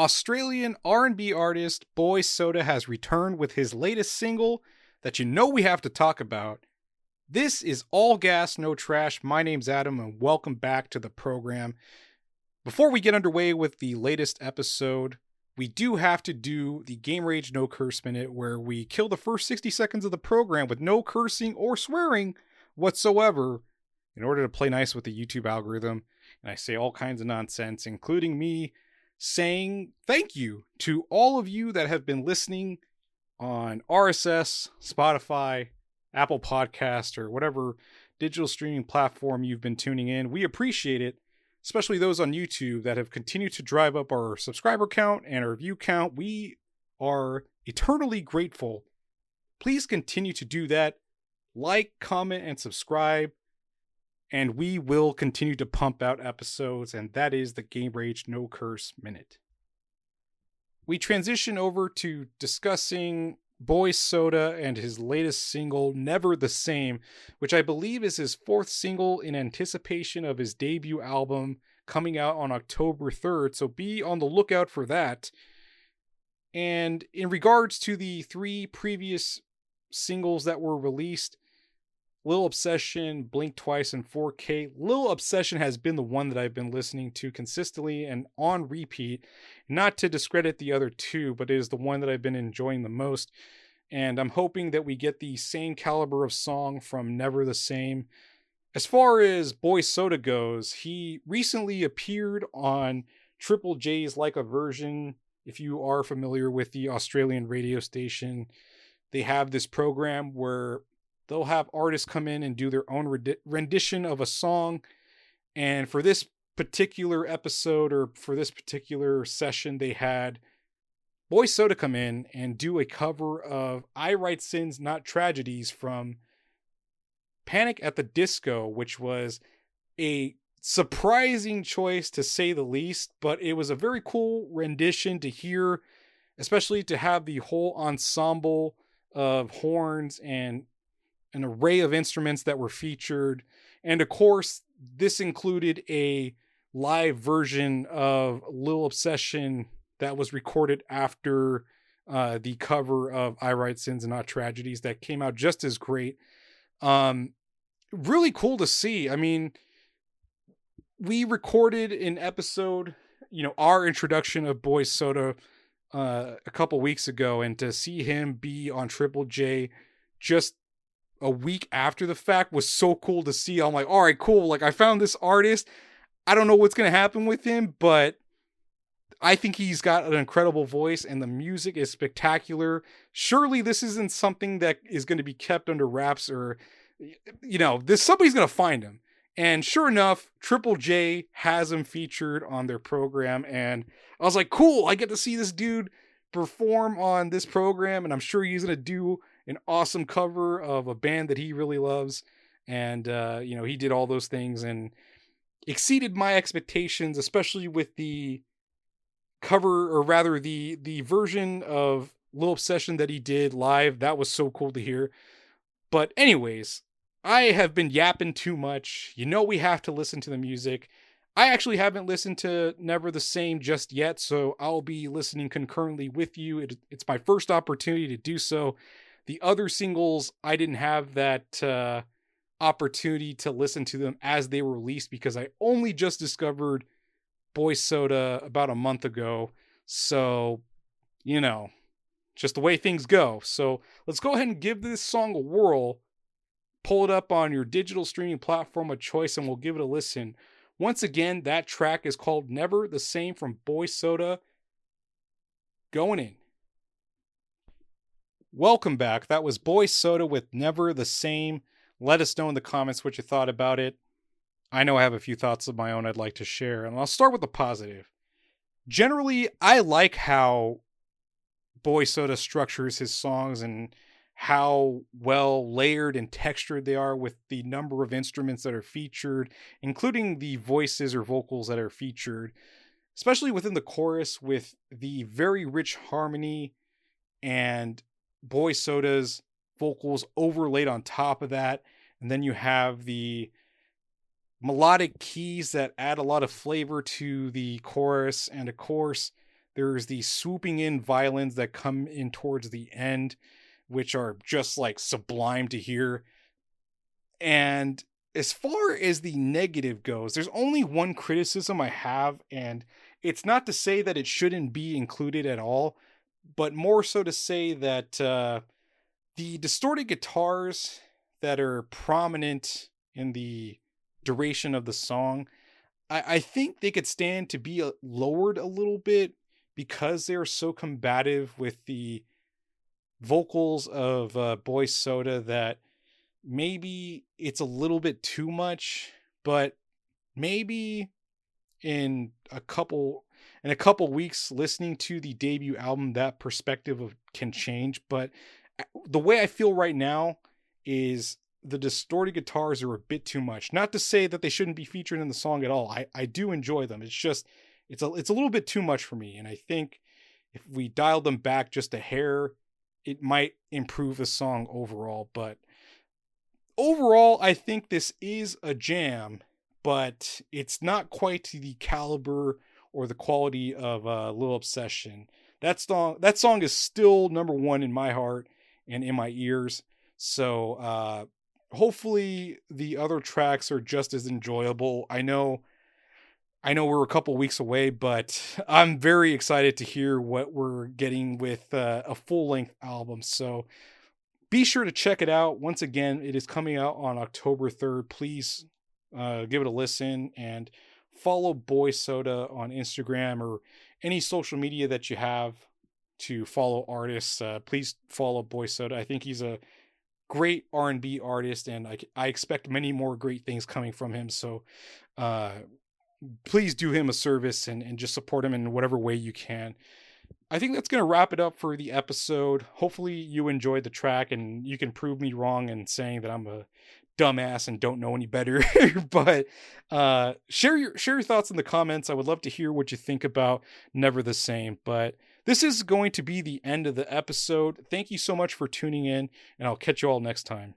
Australian R&B artist Boy Soda has returned with his latest single that you know we have to talk about. This is All Gas, No Trash. My name's Adam, and welcome back to the program. Before we get underway with the latest episode, we do have to do the Game Rage No Curse Minute, where we kill the first 60 seconds of the program with no cursing or swearing whatsoever in order to play nice with the YouTube algorithm. And I say all kinds of nonsense, including me saying thank you to all of you that have been listening on RSS, Spotify, Apple Podcast, or whatever digital streaming platform you've been tuning in. We appreciate it, especially those on YouTube that have continued to drive up our subscriber count and our view count. We are eternally grateful. Please continue to do that. Like, comment, and subscribe. And we will continue to pump out episodes, and that is the Game Rage No Curse Minute. We transition over to discussing Boy Soda and his latest single, Never the Same, which I believe is his fourth single in anticipation of his debut album coming out on October 3rd, so be on the lookout for that. And in regards to the three previous singles that were released, Lil Obsession, Blink Twice, and 4K. Lil Obsession has been the one that I've been listening to consistently and on repeat. Not to discredit the other two, but it is the one that I've been enjoying the most. And I'm hoping that we get the same caliber of song from Never the Same. As far as Boy Soda goes, he recently appeared on Triple J's Like a Version. If you are familiar with the Australian radio station, they have this program where they'll have artists come in and do their own rendition of a song. And for this particular episode, or for this particular session, they had Boy Soda come in and do a cover of I Write Sins, Not Tragedies from Panic at the Disco, which was a surprising choice to say the least, but it was a very cool rendition to hear, especially to have the whole ensemble of horns and an array of instruments that were featured. And of course, this included a live version of Lil Obsession that was recorded after the cover of I Write Sins and Not Tragedies that came out just as great. Really cool to see. I mean, we recorded an episode, our introduction of Boy Soda a couple weeks ago, and to see him be on Triple J just a week after the fact was so cool to see. I'm like, all right, cool. Like, I found this artist. I don't know what's going to happen with him, but I think he's got an incredible voice and the music is spectacular. Surely this isn't something that is going to be kept under wraps, or, somebody's going to find him. And sure enough, Triple J has him featured on their program. And I was like, cool, I get to see this dude perform on this program. And I'm sure he's going to do an awesome cover of a band that he really loves. And, he did all those things and exceeded my expectations, especially with the cover, or rather the version of Lil Obsession that he did live. That was so cool to hear. But anyways, I have been yapping too much. We have to listen to the music. I actually haven't listened to Never the Same just yet, so I'll be listening concurrently with you. It's my first opportunity to do so. The other singles, I didn't have that opportunity to listen to them as they were released because I only just discovered Boy Soda about a month ago. So, just the way things go. So let's go ahead and give this song a whirl. Pull it up on your digital streaming platform of choice and we'll give it a listen. Once again, that track is called Never the Same from Boy Soda. Going in. Welcome back. That was Boy Soda with Never the Same. Let us know in the comments what you thought about it. I know I have a few thoughts of my own I'd like to share, and I'll start with the positive. Generally, I like how Boy Soda structures his songs and how well layered and textured they are with the number of instruments that are featured, including the voices or vocals that are featured, especially within the chorus with the very rich harmony and Boy Soda's vocals overlaid on top of that. And then you have the melodic keys that add a lot of flavor to the chorus. And of course, There's these swooping in violins that come in towards the end, which are just like sublime to hear. And as far as the negative goes, there's only one criticism I have, and it's not to say that it shouldn't be included at all, but more so to say that the distorted guitars that are prominent in the duration of the song, I think they could stand to be lowered a little bit because they're so combative with the vocals of Boy Soda that maybe it's a little bit too much, but maybe in a couple weeks listening to the debut album that can change. But the way I feel right now is the distorted guitars are a bit too much. Not to say that they shouldn't be featured in the song at all. I do enjoy them. It's just it's a little bit too much for me, and I think if we dialed them back just a hair, it might improve the song overall. But overall, I think this is a jam, but it's not quite to the caliber or the quality of Lil Obsession. That song is still number one in my heart and in my ears. So hopefully the other tracks are just as enjoyable. I know we're a couple weeks away, but I'm very excited to hear what we're getting with a full length album. So be sure to check it out. Once again, it is coming out on October 3rd. Please give it a listen and follow Boy Soda on Instagram or any social media that you have to follow artists. Please follow Boy Soda. I think he's a great R&B artist, and I expect many more great things coming from him. So please do him a service and just support him in whatever way you can. I think that's going to wrap it up for the episode. Hopefully you enjoyed the track and you can prove me wrong in saying that I'm a dumbass and don't know any better. But share your thoughts in the comments. I would love to hear what you think about Never the Same. But this is going to be the end of the episode. Thank you so much for tuning in, and I'll catch you all next time.